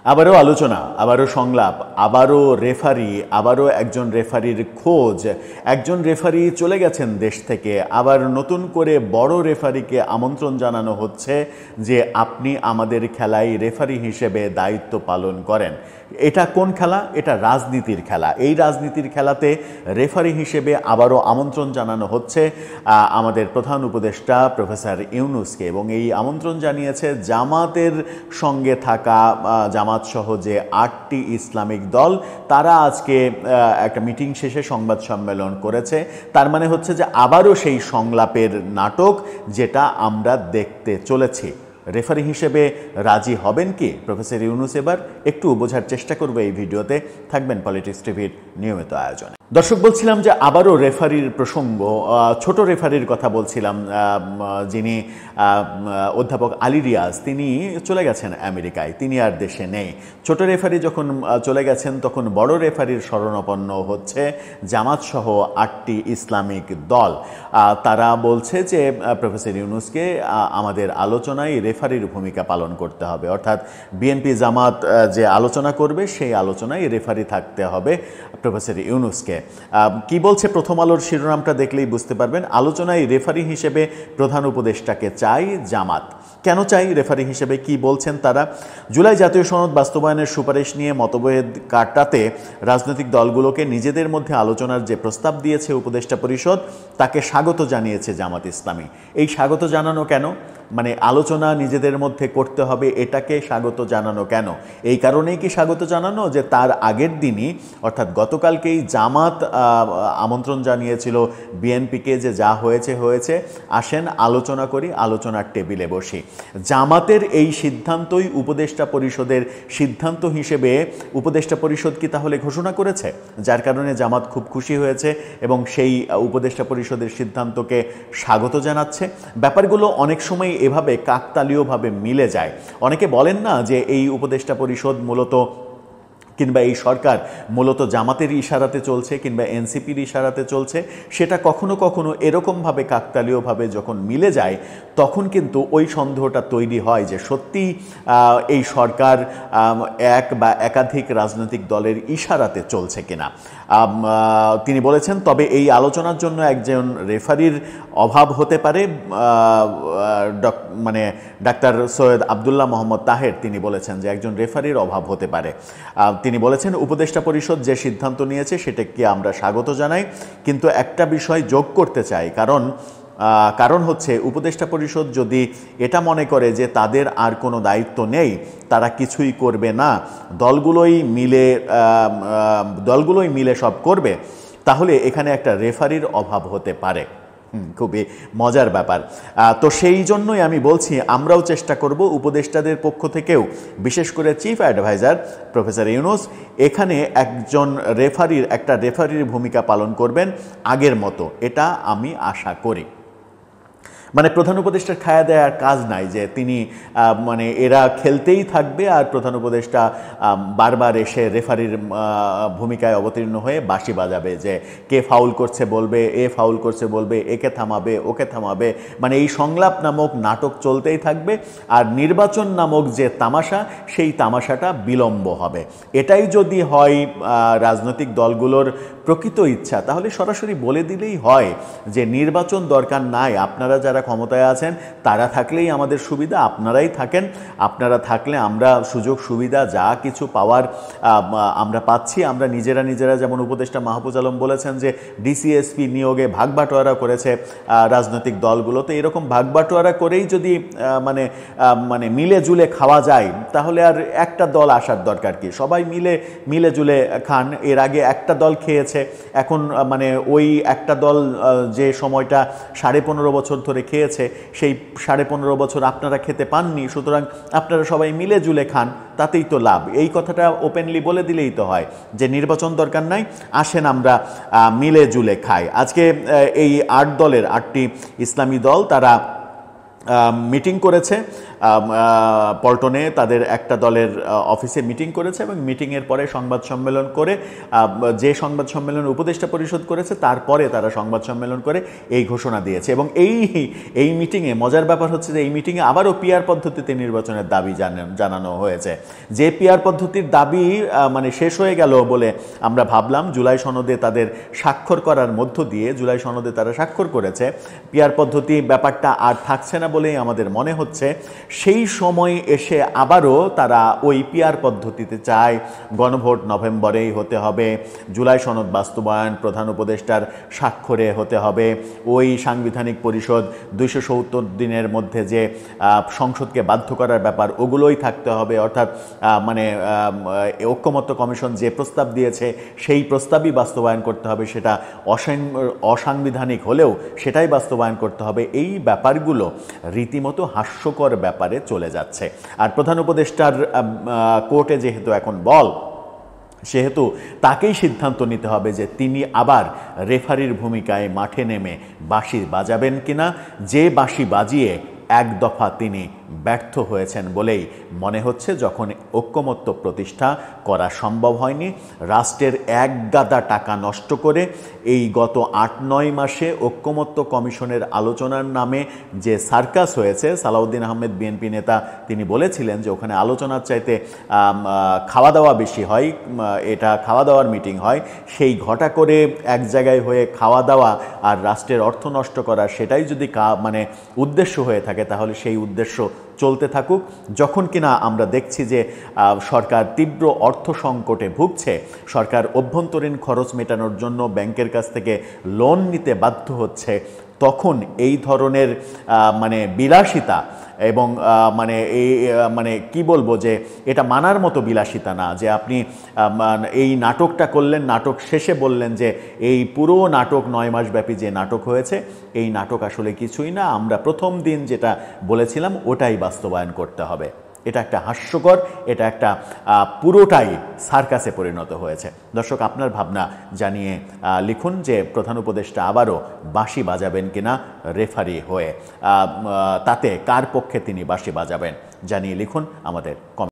আবারও আলোচনা, আবারও সংলাপ, আবারও রেফারি, আবারও একজন রেফারির খোঁজ। একজন রেফারি চলে গেছেন দেশ থেকে, আবার নতুন করে বড় রেফারিকে আমন্ত্রণ জানানো হচ্ছে যে আপনি আমাদের খেলায় রেফারি হিসেবে দায়িত্ব পালন করেন। এটা কোন খেলা? এটা রাজনীতির খেলা। এই রাজনীতির খেলাতে রেফারি হিসেবে আবারও আমন্ত্রণ জানানো হচ্ছে আমাদের প্রধান উপদেষ্টা প্রফেসর ইউনূসকে, এবং এই আমন্ত্রণ জানিয়েছে জামাতের সঙ্গে থাকা জামাত সহ যে ৮টি ইসলামিক দল, তারা আজকে একটা মিটিং শেষে সংবাদ সম্মেলন করেছে। তার মানে হচ্ছে যে আবারও সেই সংলাপের নাটক যেটা আমরা দেখতে চলেছি। রেফারি হিসেবে রাজি হবেন কি প্রফেসর ইউনূস? এবার একটু বোঝার চেষ্টা করবো এই ভিডিওতে। থাকবেন পলিটিক্স টিভির নিয়মিত আয়োজনে। দর্শক, বলছিলাম যে আবারও রেফারির প্রসঙ্গ, ছোট রেফারির কথা বলছিলাম, যিনি অধ্যাপক আলী রিয়াজ, তিনি চলে গেছেন আমেরিকায়, তিনি আর দেশে নেই। ছোট রেফারি যখন চলে গেছেন তখন বড় রেফারির শরণাপন্ন হচ্ছে জামাতসহ ৮টি ইসলামিক দল। তারা বলছে যে প্রফেসর ইউনূসকে আমাদের আলোচনায় রেফারির ভূমিকা পালন করতে হবে, অর্থাৎ বিএনপি জামাত যে আলোচনা করবে সেই আলোচনায় রেফারি থাকতে হবে প্রফেসর ইউনূসকে। কি বলছে প্রথম আলোর শিরোনামটা দেখলেই বুঝতে পারবেন। আলোচনায় রেফারি হিসেবে প্রধান উপদেষ্টাকে চাই জামাত। কেন চাই রেফারি হিসেবে, কি বলছেন তারা? জুলাই জাতীয় সনদ বাস্তবায়নের সুপারিশ নিয়ে মতভেদ কাটাতে রাজনৈতিক দলগুলোকে নিজেদের মধ্যে আলোচনার যে প্রস্তাব দিয়েছে উপদেষ্টা পরিষদ, তাকে স্বাগত জানিয়েছে জামাত ইসলামী। এই স্বাগত জানানো কেন? মানে আলোচনা নিজেদের মধ্যে করতে হবে, এটাকে স্বাগত জানানো কেন? এই কারণেই কি স্বাগত জানানো যে তার আগের দিনই অর্থাৎ গতকালকেই জামাত আমন্ত্রণ জানিয়েছিল বিএনপিকে যে যা হয়েছে হয়েছে, আসেন আলোচনা করি, আলোচনার টেবিলে বসি। জামাতের এই সিদ্ধান্তই উপদেষ্টা পরিষদের সিদ্ধান্ত হিসেবে উপদেষ্টা পরিষদ কি তাহলে ঘোষণা করেছে, যার কারণে জামাত খুব খুশি হয়েছে এবং সেই উপদেষ্টা পরিষদের সিদ্ধান্তকে স্বাগত জানাচ্ছে? ব্যাপারগুলো অনেক সময় এভাবে কাকতালীয়ভাবে মিলে যায়। অনেকে বলেন না যে এই উপদেষ্টা পরিষদ মূলত কিংবা এই সরকার মূলত জামাতের ইশারাতে চলছে কিংবা এনসিপির ইশারাতে চলছে। সেটা কখনো কখনো এরকমভাবে কাকতালীয়ভাবে যখন মিলে যায় তখন কিন্তু ওই সন্দেহটা তৈরি হয় যে সত্যিই এই সরকার এক বা একাধিক রাজনৈতিক দলের ইশারাতে চলছে কিনা। তিনি বলেছেন তবে এই আলোচনার জন্য একজন রেফারির অভাব হতে পারে। মানে ডাক্তার সৈয়দ আবদুল্লাহ মোহাম্মদ তাহের তিনি বলেছেন যে একজন রেফারির অভাব হতে পারে। তিনি বলেছেন উপদেষ্টা পরিষদ যে সিদ্ধান্ত নিয়েছে সেটাকে আমরা স্বাগত জানাই, কিন্তু একটা বিষয় যোগ করতে চাই। কারণ হচ্ছে উপদেষ্টা পরিষদ যদি এটা মনে করে যে তাদের আর কোনো দায়িত্ব নেই, তারা কিছুই করবে না, দলগুলোই মিলে সব করবে, তাহলে এখানে একটা রেফারির অভাব হতে পারে। খুবই মজার ব্যাপার। তো সেই জন্যই আমি বলছি আমরাও চেষ্টা করব উপদেষ্টাদের পক্ষ থেকেও, বিশেষ করে চিফ অ্যাডভাইজার প্রফেসর ইউনূস এখানে একটা রেফারির ভূমিকা পালন করবেন আগের মতো, এটা আমি আশা করি। মানে প্রধান উপদেষ্টার খায়া দেওয়ার কাজ নাই যে তিনি মানে এরা খেলতেই থাকবে আর প্রধান উপদেষ্টা বারবার এসে রেফারির ভূমিকায় অবতীর্ণ হয়ে বাঁশি বাজাবে যে কে ফাউল করছে বলবে, এ ফাউল করছে বলবে, একে থামাবে, ওকে থামাবে। মানে এই সংলাপ নামক নাটক চলতেই থাকবে আর নির্বাচন নামক যে তামাশা, সেই তামাশাটা বিলম্ব হবে। এটাই যদি হয় রাজনৈতিক দলগুলোর প্রকৃত ইচ্ছা, তাহলে সরাসরি বলে দিলেই হয় যে নির্বাচন দরকার নাই, আপনারা যারা ক্ষমতায় আছেন তারা থাকলেই আমাদের সুবিধা, আপনারাই থাকেন, আপনারা থাকলে আমরা সুযোগ সুবিধা যা কিছু পাওয়ার আমরা পাচ্ছি। আমরা নিজেরা যেমন উপদেষ্টা মাহফুজ আলম বলেছেন যে ডিসিএসপি নিয়োগে ভাগবাটোয়ারা করেছে রাজনৈতিক দলগুলো, তো এরকম ভাগবাটোয়ারা করেই যদি মানে মিলে জুলে খাওয়া যায় তাহলে আর একটা দল আসার দরকার কি? সবাই মিলে জুলে খান। এর আগে একটা দল খেয়েছে, এখন মানে ওই একটা দল যে সময়টা 15.5 বছর ধরে খেয়েছে, সেই 15.5 বছর আপনারা খেতে পাননি, সুতরাং আপনারা সবাই মিলে জুলে খান, তাতেই তো লাভ। এই কথাটা ওপেনলি বলে দিলেই তো হয় যে নির্বাচন দরকার নাই, আসেন আমরা মিলে জুলে খাই। আজকে এই 8টি ইসলামী দল তারা মিটিং করেছে পল্টনে তাদের একটা দলের অফিসে মিটিং করেছে এবং মিটিংয়ের পরে সংবাদ সম্মেলন করে, যে সংবাদ সম্মেলন উপদেষ্টা পরিষদ করেছে তারপরে তারা সংবাদ সম্মেলন করে এই ঘোষণা দিয়েছে। এবং এই মিটিংয়ে মজার ব্যাপার হচ্ছে যে এই মিটিংয়ে আবারও পিআর পদ্ধতিতে নির্বাচনের দাবি জানানো হয়েছে। যে পিআর পদ্ধতির দাবি মানে শেষ হয়ে গেল বলে আমরা ভাবলাম, জুলাই সনদে তাদের স্বাক্ষর করার মধ্য দিয়ে, জুলাই সনদে তারা স্বাক্ষর করেছে, পিআর পদ্ধতি ব্যাপারটা আর থাকছে না বলেই আমাদের মনে হচ্ছে। সেই সময় এসে আবারও তারা ওই পিআর পদ্ধতিতে চায় গণভোট নভেম্বরেই হতে হবে, জুলাই সনদ বাস্তবায়ন প্রধান উপদেষ্টার স্বাক্ষরে হতে হবে, ওই সাংবিধানিক পরিষদ 270 দিনের মধ্যে যে সংসদকে বাধ্য করার ব্যাপার ওগুলোই থাকতে হবে, অর্থাৎ মানে ঐক্যমত্য কমিশন যে প্রস্তাব দিয়েছে সেই প্রস্তাবই বাস্তবায়ন করতে হবে, সেটা অসাংবিধানিক হলেও সেটাই বাস্তবায়ন করতে হবে। এই ব্যাপারগুলো রীতিমতো হাস্যকর ব্যাপারে চলে যাচ্ছে। আর প্রধান উপদেষ্টার কোর্টে যেহেতু এখন বল, সেহেতু তাকেই সিদ্ধান্ত নিতে হবে যে তিনি আবার রেফারির ভূমিকায় মাঠে নেমে বাঁশি বাজাবেন কিনা। যে বাঁশি বাজিয়ে এক দফা তিনি ব্যর্থ হয়েছেন বলেই মনে হচ্ছে। যখন ঐক্যমত্য প্রতিষ্ঠা করা সম্ভব হয়নি, রাষ্ট্রের এক গাদা টাকা নষ্ট করে এই গত 8-9 মাসে ঐক্যমত্য কমিশনের আলোচনার নামে যে সার্কাস হয়েছে, সালাউদ্দিন আহমেদ বিএনপি নেতা তিনি বলেছিলেন যে ওখানে আলোচনার চাইতে খাওয়া দাওয়া বেশি হয়, এটা খাওয়া দাওয়ার মিটিং হয়, সেই ঘটা করে এক জায়গায় হয়ে খাওয়া দাওয়া আর রাষ্ট্রের অর্থ নষ্ট করা, সেটাই যদি মানে উদ্দেশ্য হয়ে থাকে তাহলে সেই উদ্দেশ্য চলতে থাকুক। যখন কিনা আমরা দেখছি যে সরকার তীব্র অর্থ সংকটে ভুগছে, সরকার অভ্যন্তরীণ খরচ মেটানোর জন্য ব্যাংকের কাছ থেকে লোন নিতে বাধ্য হচ্ছে, তখন এই ধরনের মানে বিলাসিতা এবং মানে কি বলবো যে এটা মানার মতো বিলাসিতা না যে আপনি এই নাটকটা করলেন, নাটক শেষে বললেন যে এই পুরো নাটক 9 মাস ব্যাপী যে নাটক হয়েছে এই নাটক আসলে কিছুই না, আমরা প্রথম দিন যেটা বলেছিলাম ওটাই বাস্তবায়ন করতে হবে। এটা একটা হাস্যকর, এটা একটা পুরোটাই সার্কাসে পরিণত হয়েছে। দর্শক, আপনার ভাবনা জানিয়ে লিখুন যে প্রধান উপদেষ্টা আবারও বাঁশি বাজাবেন কিনা রেফারি হয়ে, তাতে কার পক্ষে তিনি বাঁশি বাজাবেন জানিয়ে লিখুন আমাদের কমেন্ট।